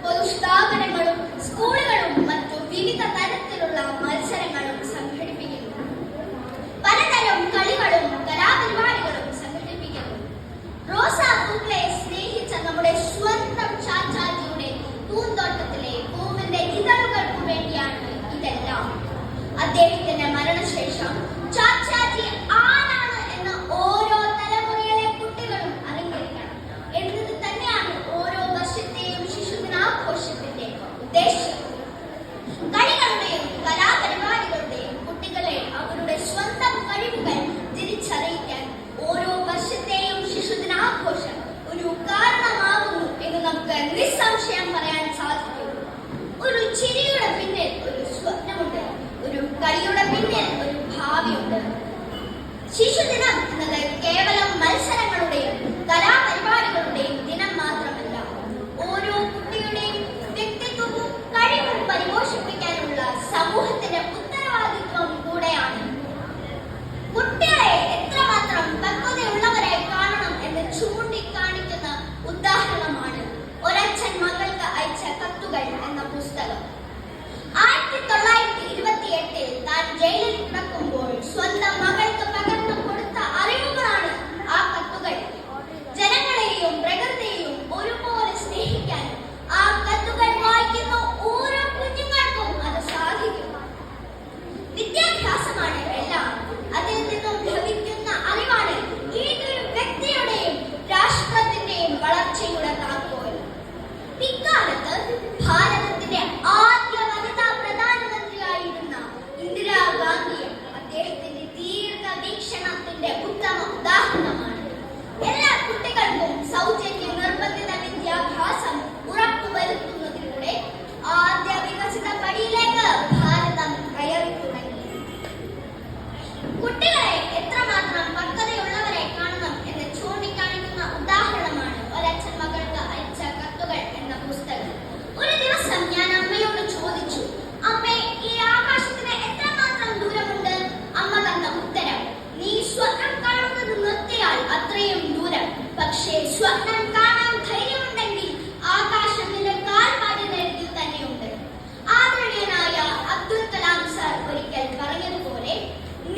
പൊതുസ്ഥാപനങ്ങളും സ്കൂളുകളും മറ്റു വിവിധ തരത്തിലുള്ള മത്സരങ്ങളും സംഘടിപ്പിക്കുന്നു. പലതരം കളികളും കലാപരിപാടികളും സംഘടിപ്പിക്കുന്നു. റോസാപ്പൂക്കളെ സ്നേഹിച്ച നമ്മുടെ സ്വന്തം ചാച്ചാജിയുടെ പൂന്തോട്ടത്തിലെ പൂവിന്റെ ഇതളുകൾക്ക് വേണ്ടിയാണ് ഇതെല്ലാം. അദ്ദേഹത്തിന്റെ മരണശേഷം ചാച്ചാജി ആരാണ് എന്ന് ഓരോ തലമുറയിലെ കുട്ടികളും അറിഞ്ഞിരിക്കണം എന്നത് തന്നെയാണ് ഓരോ വർഷത്തെയും ശിശുദിനാഘോഷത്തിന്റെ ഉദ്ദേശം. കളികളുടെയും കലാപരിപാടികളുടെയും കുട്ടികളെ അവരുടെ സ്വന്തം കഴിവുകൾ തിരിച്ചറിയിക്കാൻ ഓരോ വർഷത്തെയും ശിശുദിനാഘോഷം ഒരു കാരണമാകുന്നു എന്ന് നമുക്ക് നിസ്സംശയം പറയാൻ സാധിക്കും. ഒരു ചിരിയുടെ പിന്നിൽ ഒരു സ്വപ്നമുണ്ട്, ഒരു കളിയുടെ പിന്നിൽ ഒരു ഭാവിയുണ്ട്. ശിശുദിനം എന്നത് കേവലം മത്സരങ്ങളുടെയും കലാപരിപാടികളുടെയും ദിനം മാത്രമല്ല, ഓരോ കുട്ടിയുടെയും വ്യക്തിത്വവും കഴിവും പരിപോഷിപ്പിക്കാനുള്ള സമൂഹത്തിന്റെ ഉത്തരവാദിത്വം കൂടെയാണ്. കുട്ടികളെ എത്രമാത്രം പക്വതയുള്ളവരെ കാണണം എന്ന് ചൂണ്ടിക്കാണിക്കുന്ന ഉദാഹരണമാണ് ഒരച്ഛൻ മകൾക്ക് അയച്ച കത്തുകൾ എന്ന പുസ്തകം. 1928 താൻ ജയിലിൽ കിടക്കുമ്പോൾ സ്വന്തം മകൾക്ക് പകർന്നു കൊടുത്ത അറിവുകളാണ് ആ കത്തുകൾ. ജനങ്ങളെയും പ്രകൃതിയെയും ഒരുപോലെ സ്നേഹിക്കാൻ ആ കത്തുകൾ വായിക്കുന്ന ഓരോ കുഞ്ഞുങ്ങൾക്കും അത് സാധിക്കും. വിദ്യാഭ്യാസമാണ് എല്ലാം. അതിൽ നിന്നും ലഭിക്കുന്ന അറിവാണ് ഏതൊരു വ്യക്തിയുടെയും രാഷ്ട്രത്തിന്റെയും വളർച്ചയുടെ താക്കോൽ. പിൽക്കാലത്ത് ഭാരതത്തിന്റെ ആദ്യ വനിതാ പ്രധാനമന്ത്രിയായിരുന്ന ഇന്ദിരാഗാന്ധിയും അദ്ദേഹത്തിന്റെ ദീർഘവീക്ഷണത്തിന്റെ ഉത്തമ ഉദാഹരണമാണ്. എല്ലാ കുട്ടികൾക്കും സൗജന്യ നിർബന്ധിത വിദ്യാഭ്യാസം ഉറപ്പുവരുത്തുന്നതിലൂടെ ആദ്യ വികസിത പടിയിലേക്ക് ഭാരതം കയറി തുടങ്ങി. കുട്ടികളെ എത്രമാത്രം പക്വതയുള്ളവരെ കാണണം എന്ന് ചൂണ്ടിക്കാണിക്കുന്ന ഉദാഹരണമാണ് ഒരച്ഛൻ മകൾക്ക് അയച്ച കത്തുകൾ എന്ന പുസ്തകം. ഒരു ദിവസം ഞാൻ അമ്മയോട് ചോദിച്ചു, അമ്മേ, ഈ ആകാശത്തിന് എത്രമാത്രം ദൂരമുണ്ട്? അമ്മ തന്ന ഉത്തരം, നീ സ്വപ്നം കാണുന്നത് നിർത്തിയാൽ അത്രയും ദൂരം. പക്ഷേ സ്വപ്നം കാണാൻ ധൈര്യമുണ്ടെങ്കിൽ ആകാശം നിന്റെ കാൽപാടിനരികിൽ തന്നെയുണ്ട്. ആദരണീയനായ അബ്ദുൽ കലാം സർ ഒരിക്കൽ പറഞ്ഞതുപോലെ,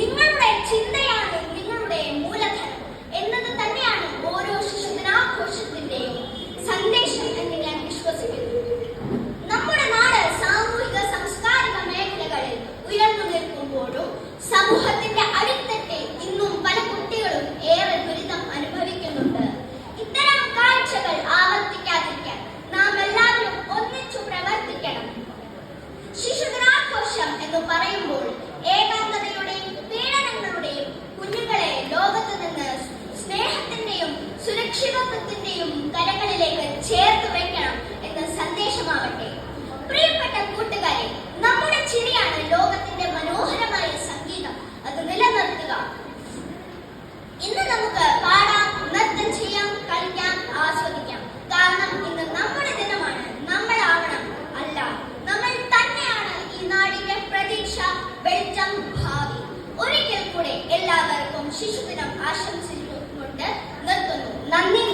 നിങ്ങളുടെ ചിന്തയാണ് നിങ്ങളുടെ മൂലധനം എന്നത് തന്നെയാണ് ഓരോ ശിശുദിനാഘോഷത്തിന്റെയും സന്ദേശം എന്ന് ഞാൻ വിശ്വസിക്കുന്നു. നമ്മുടെ നാട് സാമൂഹിക സാംസ്കാരിക മേഖലകളിൽ ഉയർന്നു നിൽക്കുമ്പോഴും സമൂഹത്തിന്റെ അടിത്തട്ടിൽ ഇന്നും പല കുട്ടികളും ഏറെ ദുരിതം അനുഭവിക്കുന്നുണ്ട്. ഇത്തരം കാഴ്ചകൾ ആവർത്തിക്കാതിരിക്കാൻ നാം എല്ലാവരും ഒന്നിച്ചു പ്രവർത്തിക്കണം. ശിശുദിനാഘോഷം എന്ന് പറയുമ്പോൾ ഏകാന്തതയുടെയും പീഡനങ്ങളുടെയും കുഞ്ഞുങ്ങളെ ലോകത്ത് നിന്ന് സ്നേഹത്തിന്റെയും സുരക്ഷിതത്വത്തിന്റെയും കരങ്ങളിലേക്ക് ചേർത്ത് വെക്കണം എന്ന സന്ദേശമാവട്ടെ. പ്രിയപ്പെട്ട കൂട്ടുകാരെ, നമ്മുടെ ചിരിയാണ് ലോകത്തിന്റെ മനോഹരമായ സംഗീതം. അത് നിലനിർത്തുക. ഇന്ന് നമുക്ക് പാടാം, നൃത്തം ചെയ്യാം, കളിക്കാം, ആസ്വദിക്കാം. കാരണം ഇന്ന് നമ്മുടെ ദിനമാണ്. നമ്മളാവണം, അല്ല നമ്മൾ തന്നെയാണ് ഈ നാടിന്റെ പ്രതീക്ഷ, വെളിച്ചം, ഭാവി. ഒരിക്കൽ കൂടെ എല്ലാവർക്കും ശിശുദിനം ആശംസിച്ചുകൊണ്ട് നിർത്തുന്നു. നന്ദി.